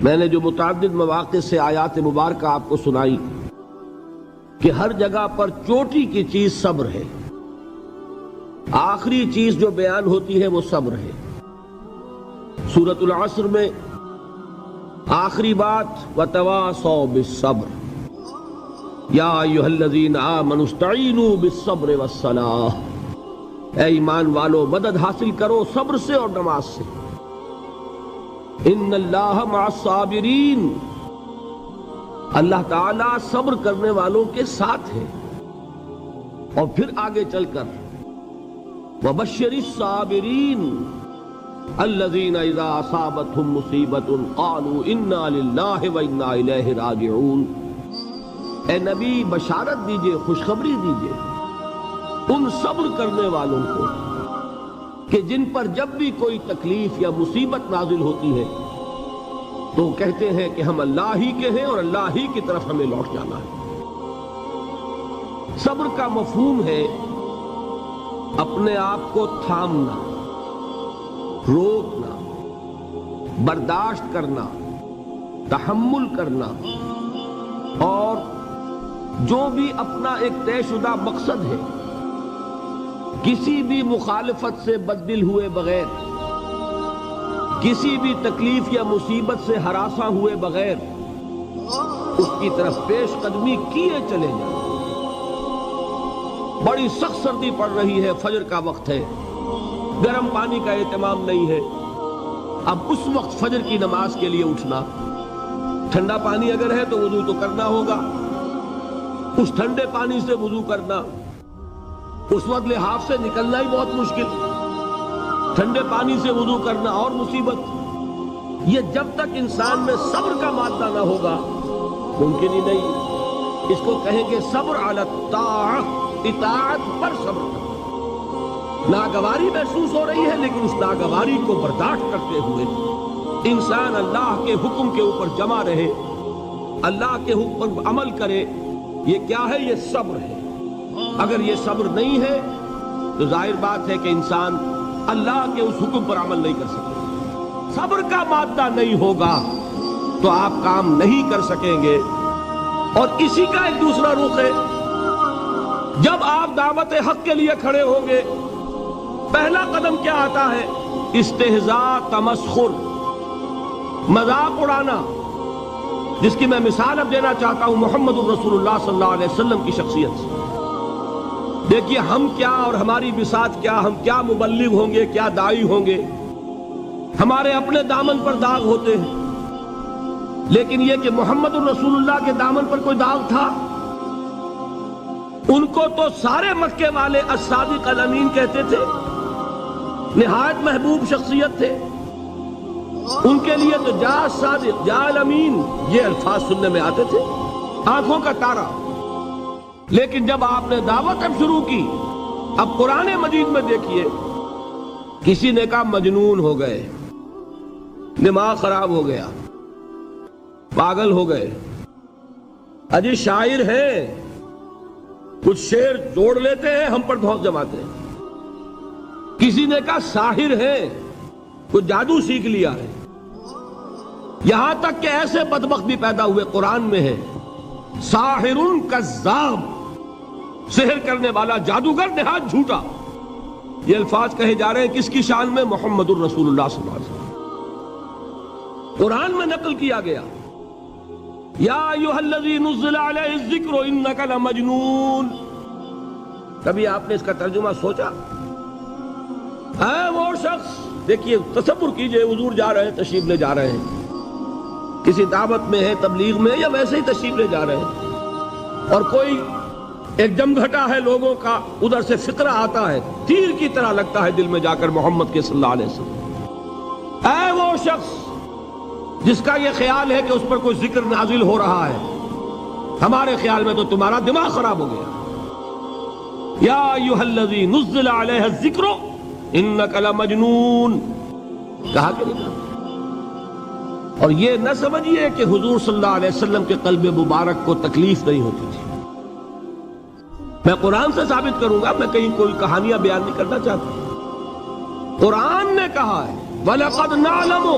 میں نے جو متعدد مواقع سے آیات مبارکہ آپ کو سنائی کہ ہر جگہ پر چوٹی کی چیز صبر ہے، آخری چیز جو بیان ہوتی ہے وہ صبر ہے۔ سورۃ العصر میں آخری بات وَتَوَاصَوْا بِالصَّبْرِ یا ایھا الذین آمنوا استعینوا بالصبر والصلاۃ، اے ایمان والو مدد حاصل کرو صبر سے اور نماز سے۔ ان اللہ مع الصابرین، اللہ تعالیٰ صبر کرنے والوں کے ساتھ ہے۔ اور پھر آگے چل کر وَبَشِّرِ الصَّابِرِينَ الَّذِينَ إِذَا أَصَابَتْهُمْ مُصِيبَةٌ قَالُوا إِنَّا لِلَّهِ وَإِنَّا إِلَيْهِ رَاجِعُونَ، اے نبی بشارت دیجئے، خوشخبری دیجئے ان صبر کرنے والوں کو کہ جن پر جب بھی کوئی تکلیف یا مصیبت نازل ہوتی ہے تو کہتے ہیں کہ ہم اللہ ہی کے ہیں اور اللہ ہی کی طرف ہمیں لوٹ جانا ہے۔ صبر کا مفہوم ہے اپنے آپ کو تھامنا، روکنا، برداشت کرنا، تحمل کرنا، اور جو بھی اپنا ایک طے شدہ مقصد ہے کسی بھی مخالفت سے بددل ہوئے بغیر، کسی بھی تکلیف یا مصیبت سے ہراساں ہوئے بغیر اس کی طرف پیش قدمی کیے چلے جائیں۔ بڑی سخت سردی پڑ رہی ہے، فجر کا وقت ہے، گرم پانی کا اہتمام نہیں ہے، اب اس وقت فجر کی نماز کے لیے اٹھنا، ٹھنڈا پانی اگر ہے تو وضو تو کرنا ہوگا، اس ٹھنڈے پانی سے وضو کرنا، اس وقت لحاف سے نکلنا ہی بہت مشکل، ٹھنڈے پانی سے وضو کرنا اور مصیبت۔ یہ جب تک انسان میں صبر کا مادہ نہ ہوگا ممکن ہی نہیں۔ اس کو کہیں گے صبر علی الطاعہ، اطاعت پر صبر کرنا۔ ناگواری محسوس ہو رہی ہے لیکن اس ناگواری کو برداشت کرتے ہوئے انسان اللہ کے حکم کے اوپر جمع رہے، اللہ کے حکم پر عمل کرے۔ یہ کیا ہے؟ یہ صبر ہے۔ اگر یہ صبر نہیں ہے تو ظاہر بات ہے کہ انسان اللہ کے اس حکم پر عمل نہیں کر سکے۔ صبر کا مادہ نہیں ہوگا تو آپ کام نہیں کر سکیں گے۔ اور اسی کا ایک دوسرا رخ ہے، جب آپ دعوت حق کے لیے کھڑے ہوں گے پہلا قدم کیا آتا ہے؟ استہزاء، تمسخر، مذاق اڑانا، جس کی میں مثال اب دینا چاہتا ہوں محمد الرسول اللہ صلی اللہ علیہ وسلم کی شخصیت سے۔ دیکھیے ہم کیا اور ہماری بساط کیا، ہم کیا مبلغ ہوں گے، کیا داعی ہوں گے، ہمارے اپنے دامن پر داغ ہوتے ہیں، لیکن یہ کہ محمد الرسول اللہ کے دامن پر کوئی داغ تھا؟ ان کو تو سارے مکے والے الصادق الامین کہتے تھے، نہایت محبوب شخصیت تھے، ان کے لیے تو جا صادق، جا الامین، یہ الفاظ سننے میں آتے تھے، آنکھوں کا تارا۔ لیکن جب آپ نے دعوت اب شروع کی، اب قرآن مجید میں دیکھیے کسی نے کہا مجنون ہو گئے، دماغ خراب ہو گیا، پاگل ہو گئے، اجی شاعر ہیں، کچھ شعر جوڑ لیتے ہیں ہم پر دھوس جماتے ہیں۔ کسی نے کہا ساحر ہے، کچھ جادو سیکھ لیا ہے، یہاں تک کہ ایسے بدبخت بھی پیدا ہوئے، قرآن میں ہے ساحر کذاب، سحر کرنے والا جادوگر نہایت جھوٹا۔ یہ الفاظ کہے جا رہے ہیں کس کی شان میں؟ محمد الرسول اللہ صلی اللہ علیہ وسلم۔ قرآن میں نقل کیا گیا یا ایھا الذی نزل علیہ الذکر انک لمجنون۔ کبھی آپ نے اس کا ترجمہ سوچا؟ ہے وہ شخص، دیکھیے تصور کیجئے، حضور جا رہے ہیں، تشریف لے جا رہے ہیں، کسی دعوت میں ہے، تبلیغ میں، یا ویسے ہی تشریف لے جا رہے ہیں، اور کوئی ایک جمگھٹا ہے لوگوں کا، ادھر سے فقرہ آتا ہے، تیر کی طرح لگتا ہے دل میں جا کر محمد کے صلی اللہ علیہ وسلم۔ اے وہ شخص جس کا یہ خیال ہے کہ اس پر کوئی ذکر نازل ہو رہا ہے، ہمارے خیال میں تو تمہارا دماغ خراب ہو گیا۔ یا ایھا الذی نزل علیہ الذکر انک لمجنون، کہا کہ نہیں کہا؟ اور یہ نہ سمجھیے کہ حضور صلی اللہ علیہ وسلم کے قلب مبارک کو تکلیف نہیں ہوتی تھی۔ میں قرآن سے ثابت کروں گا، میں کہیں کوئی کہانیاں بیان نہیں کرنا چاہتا۔ قرآن نے کہا ہے وَلَقَدْ نَعْلَمُ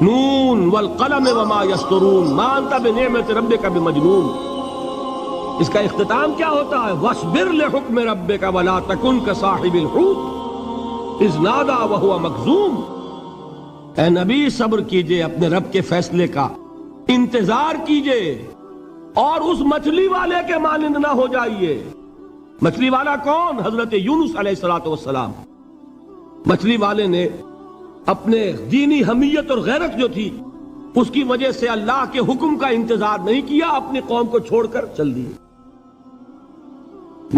نون والقلم وما یسطرون ما انت بنعمت ربک بمجنون. اس کا اختتام کیا ہوتا ہے؟ وَاصْبِرْ لِحُکْمِ رَبِّكَ وَلَا تَكُنْ كَصَاحِبِ الْحُوتِ اِذْ نَادَىٰ وَهُوَ مَكْظُومٌ. اے نبی صبر کیجئے اپنے رب کے فیصلے کا، انتظار کیجئے اور اس مچھلی والے کے مانند نہ ہو جائیے. مچھلی والا کون؟ حضرت یونس علیہ السلام. مچھلی والے نے اپنے دینی حمیت اور غیرت جو تھی اس کی وجہ سے اللہ کے حکم کا انتظار نہیں کیا، اپنی قوم کو چھوڑ کر چل دیے.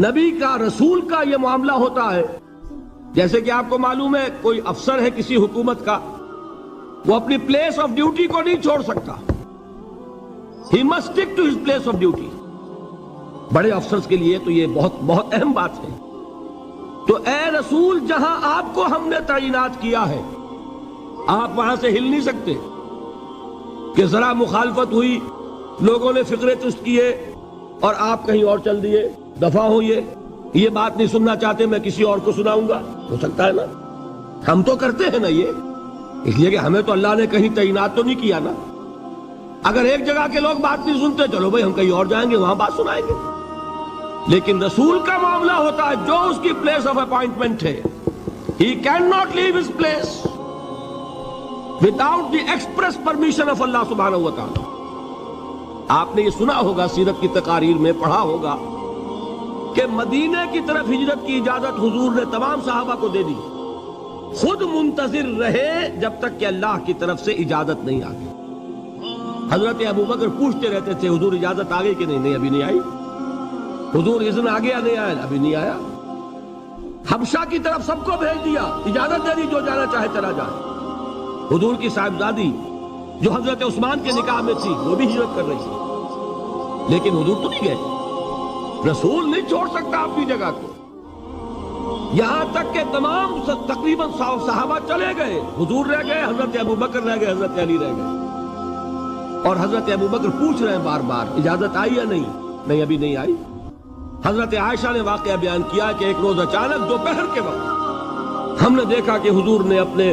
نبی کا، رسول کا یہ معاملہ ہوتا ہے. جیسے کہ آپ کو معلوم ہے کوئی افسر ہے کسی حکومت کا، وہ اپنی پلیس آف ڈیوٹی کو نہیں چھوڑ سکتا. He must stick to his place of duty. بڑے افسرز کے لیے تو یہ بہت اہم بات ہے. تو اے رسول، جہاں آپ کو ہم نے تعینات کیا ہے آپ وہاں سے ہل نہیں سکتے. کہ ذرا مخالفت ہوئی، لوگوں نے فقرے چست کیے اور آپ کہیں اور چل دیے، دفع ہوئیے، یہ بات نہیں سننا چاہتے، میں کسی اور کو سناؤں گا. ہو سکتا ہے نا؟ ہم تو کرتے ہیں نا یہ، اس لیے کہ ہمیں تو اللہ نے کہیں تعینات تو نہیں کیا نا. اگر ایک جگہ کے لوگ بات نہیں سنتے، چلو بھائی ہم کہیں اور جائیں گے، وہاں بات سنائیں گے. لیکن رسول کا معاملہ ہوتا ہے جو اس کی پلیس آف اپوائنٹمنٹ ہے، he cannot leave his place without the express permission of اللہ سبحانہ و تعالی. آپ نے یہ سنا ہوگا، سیرت کی تقاریر میں پڑھا ہوگا کہ مدینے کی طرف ہجرت کی اجازت حضور نے تمام صحابہ کو دے دی. خود منتظر رہے جب تک کہ اللہ کی طرف سے اجازت نہیں آ گئی. حضرت ابوبکر پوچھتے رہتے تھے حضور اجازت آ گئی کہ نہیں؟ ابھی نہیں آئی. حضور اذن آ گیا؟ نہیں آیا. ابھی نہیں آیا. حبشہ کی طرف سب کو بھیج دیا، اجازت دے دی جو جانا چاہے چلا جائے. حضور کی صاحبزادی جو حضرت عثمان کے نکاح میں تھی وہ بھی ہجرت کر رہی تھی، لیکن حضور تو نہیں گئے. رسول نہیں چھوڑ سکتا اپنی جگہ کو. یہاں تک کہ تمام تقریباً صحابہ چلے گئے، حضور رہ گئے، حضرت ابوبکر رہ گئے، حضرت علی رہ گئے. اور حضرت ابوبکر پوچھ رہے ہیں بار بار اجازت آئی یا نہیں؟ نہیں ابھی نہیں آئی. حضرت عائشہ نے واقعہ بیان کیا کہ ایک روز اچانک دوپہر کے وقت ہم نے دیکھا کہ حضور نے اپنے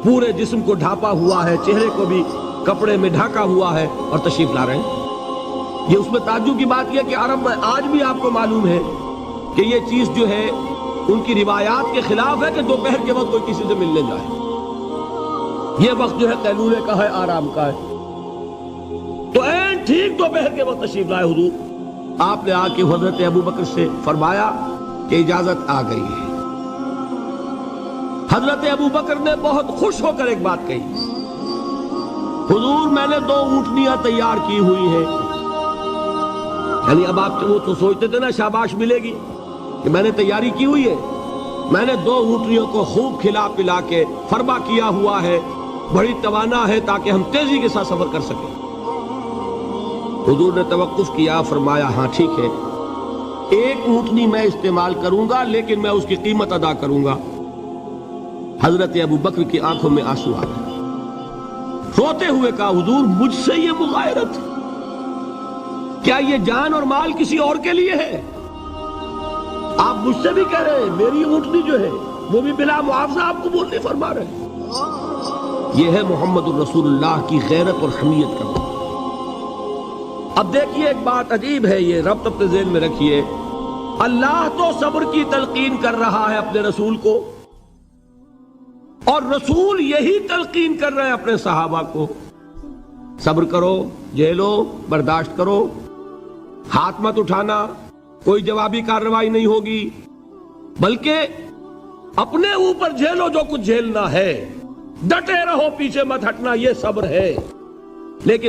پورے جسم کو ڈھانپا ہوا ہے، چہرے کو بھی کپڑے میں ڈھانکا ہوا ہے اور تشریف لا رہے ہیں. یہ اس میں تعجب کی بات یہ کہ عرب میں آج بھی آپ کو معلوم ہے کہ یہ چیز جو ہے ان کی روایات کے خلاف ہے کہ دوپہر کے وقت کوئی کسی سے ملنے جائے. یہ وقت جو ہے قیلولے کا ہے، آرام کا ہے. تو این ٹھیک دوپہر کے وقت تشریف لائے حضور. آپ نے آ کے حضرت ابوبکر سے فرمایا کہ اجازت آ گئی ہے. حضرت ابوبکر نے بہت خوش ہو کر ایک بات کہی، حضور میں نے 2 اونٹنیاں تیار کی ہوئی ہیں. یعنی اب آپ وہ تو سوچتے تھے نا شاباش ملے گی کہ میں نے تیاری کی ہوئی ہے. میں نے 2 اونٹنیوں کو خوب کھلا پلا کے فربا کیا ہوا ہے، بڑی توانا ہے تاکہ ہم تیزی کے ساتھ سفر کر سکیں. حضور نے توقف کیا، فرمایا ہاں ٹھیک ہے، 1 اونٹنی میں استعمال کروں گا لیکن میں اس کی قیمت ادا کروں گا. حضرت ابوبکر کی آنکھوں میں آنسو آ گئے. روتے ہوئے کہا حضور مجھ سے یہ مغایرت، کیا یہ جان اور مال کسی اور کے لیے ہے؟ آپ مجھ سے بھی کہہ رہے ہیں میری اونٹنی جو ہے وہ بھی بلا معاوضہ آپ قبول نہیں فرما رہے. یہ ہے محمد الرسول اللہ کی غیرت اور حمیت کا. اب دیکھیے ایک بات عجیب ہے، یہ ربط اپنے ذہن میں رکھیے. اللہ تو صبر کی تلقین کر رہا ہے اپنے رسول کو، اور رسول یہی تلقین کر رہے ہیں اپنے صحابہ کو. صبر کرو، جھیلو، برداشت کرو، ہاتھ مت اٹھانا، کوئی جوابی کارروائی نہیں ہوگی، بلکہ اپنے اوپر جھیلو جو کچھ جھیلنا ہے، ڈٹے رہو، پیچھے مت ہٹنا، یہ صبر ہے. لیکن